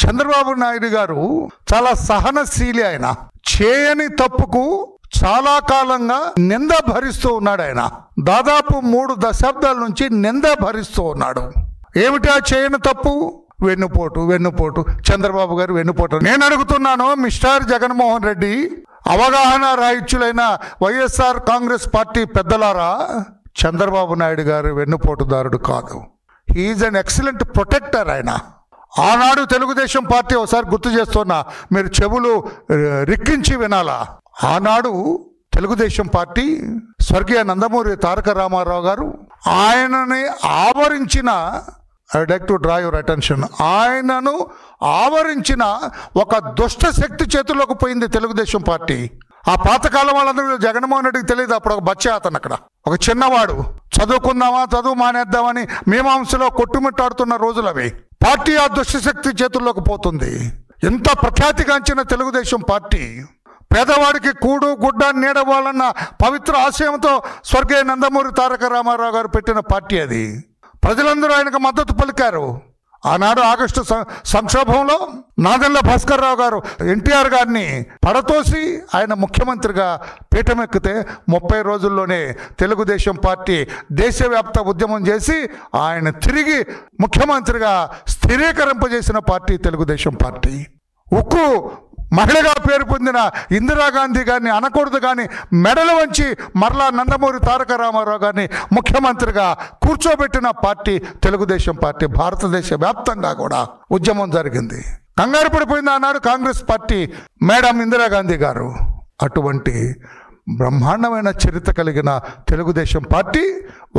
చంద్రబాబు నాయుడు గారు చాలా సహనశీలి. ఆయన చేయని తప్పుకు చాలా కాలంగా నింద భరిస్తూ ఉన్నాడు. ఆయన దాదాపు 3 దశాబ్దాల నుంచి నింద భరిస్తూ ఉన్నాడు. ఏమిటా చేయని తప్పు? వెన్నుపోటు. చంద్రబాబు గారు వెన్నుపోటు. నేను అడుగుతున్నాను, మిస్టర్ జగన్మోహన్ రెడ్డి, అవగాహన రాహిత్యులైన వైఎస్ఆర్ కాంగ్రెస్ పార్టీ పెద్దలారా, చంద్రబాబు నాయుడు గారు వెన్నుపోటుదారుడు కాదు. He's an excellent protector. ఆయన ఆనాడు తెలుగుదేశం పార్టీ, ఒకసారి గుర్తు చేస్తున్నా, మీరు చెవులు రిక్కించి వినాలా. ఆనాడు తెలుగుదేశం పార్టీ స్వర్గీయ నందమూరి తారక రామారావు గారు ఆయనని ఆవరించిన, I would like to draw your attention, ఆయనను ఆవరించిన ఒక దుష్ట శక్తి చేతుల్లోకి పోయింది తెలుగుదేశం పార్టీ. ఆ పాతకాలం వాళ్ళందరూ జగన్మోహన్ రెడ్డికి తెలియదు. అప్పుడు ఒక బచ్చా అతను, అక్కడ ఒక చిన్నవాడు, చదువు మానేద్దామని మీమాంసలో కొట్టుమిట్టాడుతున్న రోజులు అవి. పార్టీ ఆ దుష్టశక్తి చేతుల్లోకి పోతుంది. ఎంత ప్రఖ్యాతిగాంచిన తెలుగుదేశం పార్టీ పేదవాడికి కూడు గుడ్డ నీడవాలన్న పవిత్ర ఆశయంతో స్వర్గీయ నందమూరి తారక రామారావు గారు పెట్టిన పార్టీ అది. ప్రజలందరూ ఆయనకు మద్దతు పలికారు. ఆనాడు ఆగస్టు సంక్షోభంలో నాదెండ్ల భాస్కర్ రావు గారు ఎన్టీఆర్ గారిని పడతోసి ఆయన ముఖ్యమంత్రిగా పీఠమెక్కితే 30 రోజుల్లోనే తెలుగుదేశం పార్టీ దేశవ్యాప్త ఉద్యమం చేసి ఆయన తిరిగి ముఖ్యమంత్రిగా స్థిరీకరింపజేసిన పార్టీ తెలుగుదేశం పార్టీ. ఉక్కు మహిళగా పేరు పొందిన ఇందిరాగాంధీ గారిని అనకూడదు కానీ మెడలు వంచి మరలా నందమూరి తారక రామారావు గారిని ముఖ్యమంత్రిగా కూర్చోబెట్టిన పార్టీ తెలుగుదేశం పార్టీ. భారతదేశ వ్యాప్తంగా కూడా ఉద్యమం జరిగింది. కంగారు పడిపోయింది ఆనాడు కాంగ్రెస్ పార్టీ, మేడం ఇందిరాగాంధీ గారు. అటువంటి బ్రహ్మాండమైన చరిత్ర కలిగిన తెలుగుదేశం పార్టీ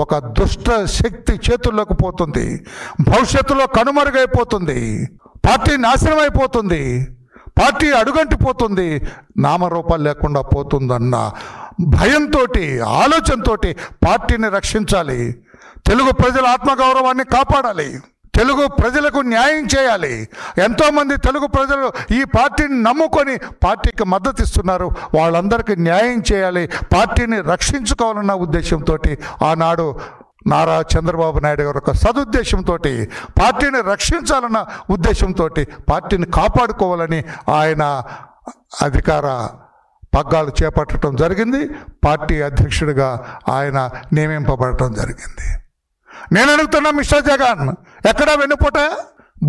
ఒక దుష్ట శక్తి చేతుల్లోకి పోతుంది. భవిష్యత్తులో కనుమరుగైపోతుంది. పార్టీ నాశనం అయిపోతుంది. పార్టీ అడుగంటిపోతుంది. నామరూపాలు లేకుండా పోతుందన్న భయంతో, ఆలోచనతో పార్టీని రక్షించాలి. తెలుగు ప్రజల ఆత్మగౌరవాన్ని కాపాడాలి. తెలుగు ప్రజలకు న్యాయం చేయాలి. ఎంతోమంది తెలుగు ప్రజలు ఈ పార్టీని నమ్ముకొని పార్టీకి మద్దతు ఇస్తున్నారు. వాళ్ళందరికీ న్యాయం చేయాలి, పార్టీని రక్షించుకోవాలన్న ఉద్దేశంతో ఆనాడు నారా చంద్రబాబు నాయుడు గారు ఒక సదుద్దేశంతో, పార్టీని రక్షించాలన్న ఉద్దేశంతో, పార్టీని కాపాడుకోవాలని ఆయన అధికార పగ్గాలు చేపట్టడం జరిగింది. పార్టీ అధ్యక్షుడిగా ఆయన నియమింపబడటం జరిగింది. నేను అడుగుతున్నా, మిస్టర్ జగన్, ఎక్కడా వెన్నుపోట?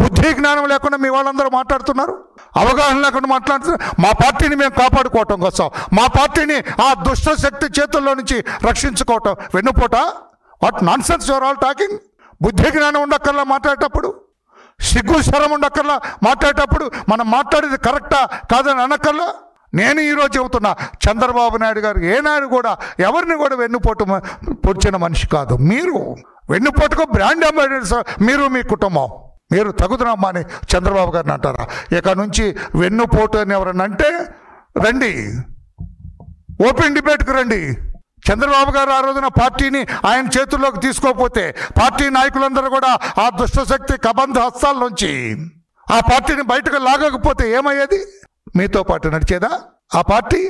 బుద్ధి జ్ఞానం లేకుండా మీ వాళ్ళందరూ మాట్లాడుతున్నారు, అవగాహన లేకుండా మాట్లాడుతున్నారు. మా పార్టీని మేము కాపాడుకోవటం కోసం, మా పార్టీని ఆ దుష్ట శక్తి చేతుల్లో నుంచి రక్షించుకోవటం వెన్నుపోట? What nonsense you're all talking? బుద్ధి జ్ఞానం ఉండక్కర్లా మాట్లాడేటప్పుడు, సిగ్గు శరం ఉండక్కర్లా మాట్లాడేటప్పుడు, మనం మాట్లాడేది కరెక్టా కాదని అనక్కర్లా. నేను ఈరోజు చెబుతున్నా, చంద్రబాబు నాయుడు గారు ఏనాడు కూడా ఎవరిని కూడా వెన్నుపోటు పొడిచిన మనిషి కాదు. మీరు వెన్నుపోటుకు బ్రాండ్ అంబాసిడర్స్, మీరు మీ కుటుంబం, మీరు తగుదనమ్మా అని చంద్రబాబు గారిని అంటారా? ఇక నుంచి వెన్నుపోటు అని ఎవరన్నా అంటే రండి, ఓపెన్ డిబేట్కి రండి. చంద్రబాబు గారు ఆ రోజున పార్టీని ఆయన చేతుల్లోకి తీసుకోకపోతే, పార్టీ నాయకులందరూ కూడా ఆ దుష్టశక్తి కబంధ హస్తాల నుంచి ఆ పార్టీని బయటకు లాగకపోతే ఏమయ్యేది? మీతో పాటు నడిచేదా ఆ పార్టీ?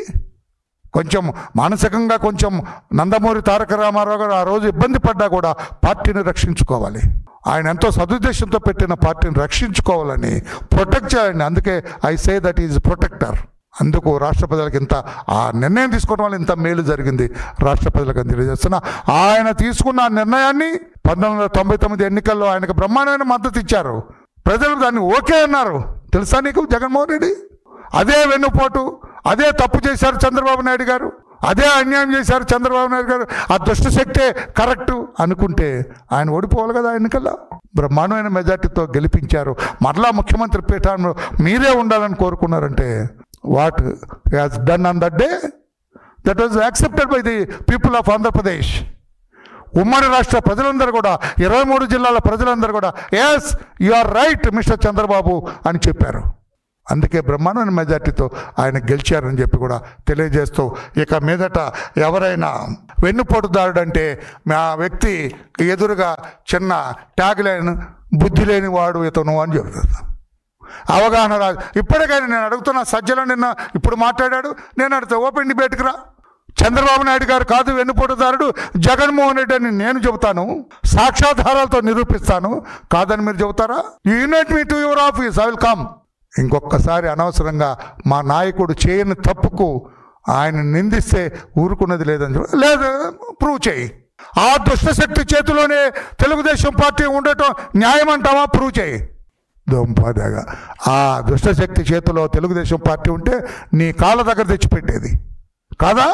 కొంచెం మానసికంగా కొంచెం నందమూరి తారక రామారావు గారు ఆ రోజు ఇబ్బంది పడ్డా కూడా పార్టీని రక్షించుకోవాలి. ఆయన ఎంతో సదుద్దేశంతో పెట్టిన పార్టీని రక్షించుకోవాలని, ప్రొటెక్ట్ చేయాలని. అందుకే I say that is protector. అందుకు రాష్ట్ర ప్రజలకు ఇంత ఆ నిర్ణయం తీసుకోవడం వల్ల ఇంత మేలు జరిగింది రాష్ట్ర ప్రజలకు తెలియజేస్తున్నా. ఆయన తీసుకున్న ఆ నిర్ణయాన్ని 1999 ఎన్నికల్లో ఆయనకు బ్రహ్మాండమైన మద్దతు ఇచ్చారు. ప్రజలు దాన్ని ఓకే అన్నారు. తెలుసా నీకు జగన్మోహన్ రెడ్డి? అదే వెన్నుపోటు, అదే తప్పు చేశారు చంద్రబాబు నాయుడు గారు, అదే అన్యాయం చేశారు చంద్రబాబు నాయుడు గారు. ఆ దుష్టశక్తే కరెక్టు అనుకుంటే ఆయన ఓడిపోవాలి కదా ఎన్నికల్లో. బ్రహ్మాండమైన మెజార్టీతో గెలిపించారు. మరలా ముఖ్యమంత్రి పీఠంలో మీరే ఉండాలని కోరుకున్నారంటే what he has done on that day, that was accepted by the people of Andhra Pradesh. ఉమ్మడి రాష్ట్ర ప్రజలందరూ కూడా, 23 జిల్లాల ప్రజలందరూ కూడా yes you are right mister Chandrababu అని చెప్పారు. అందుకే బ్రహ్మాండమైన మెజార్టీతో ఆయన గెలిచారని చెప్పి కూడా తెలియజేస్తూ, ఇక మీదట ఎవరైనా వెన్నుపోటుదారుడు అంటే మా వ్యక్తి ఎదురుగా చిన్న ట్యాగ్ లైన్, బుద్ధి లేని వాడు ఇతను అని చెబుతుంది. అవగాహన రాదు. ఇప్పటికైనా నేను అడుగుతున్నా, సజ్జల నిన్న ఇప్పుడు మాట్లాడాడు, నేను అడుగుతా, ఓపెన్ డిబేట్కి రా. చంద్రబాబు నాయుడు గారు కాదు వెన్నుపోటుదారుడు, జగన్మోహన్ రెడ్డి అని నేను చెబుతాను, సాక్ష్యాధారాలతో నిరూపిస్తాను. కాదని మీరు చెబుతారా? You invite me to your office, I will come. ఇంకొకసారి అనవసరంగా మా నాయకుడు చేయని తప్పుకు ఆయన నిందిస్తే ఊరుకున్నది లేదని లేదు, ప్రూవ్ చేయి. ఆ దుష్టశక్తి చేతిలోనే తెలుగుదేశం పార్టీ ఉండటం న్యాయం అంటావా? ప్రూవ్ చేయి. దొంపదగా ఆ దుష్టశక్తి చేతిలో తెలుగుదేశం పార్టీ ఉంటే నీ కాళ్ళ దగ్గర తెచ్చిపెట్టేది కాదా?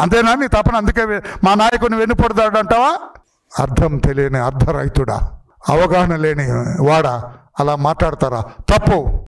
అంతేనా నీ తపన? అందుకే మా నాయకుని వెన్నుపడతాడు అంటావా? అర్థం తెలియని అర్ధరైతుడా, అవగాహన లేని వాడా అలా మాట్లాడతారా? తప్పు.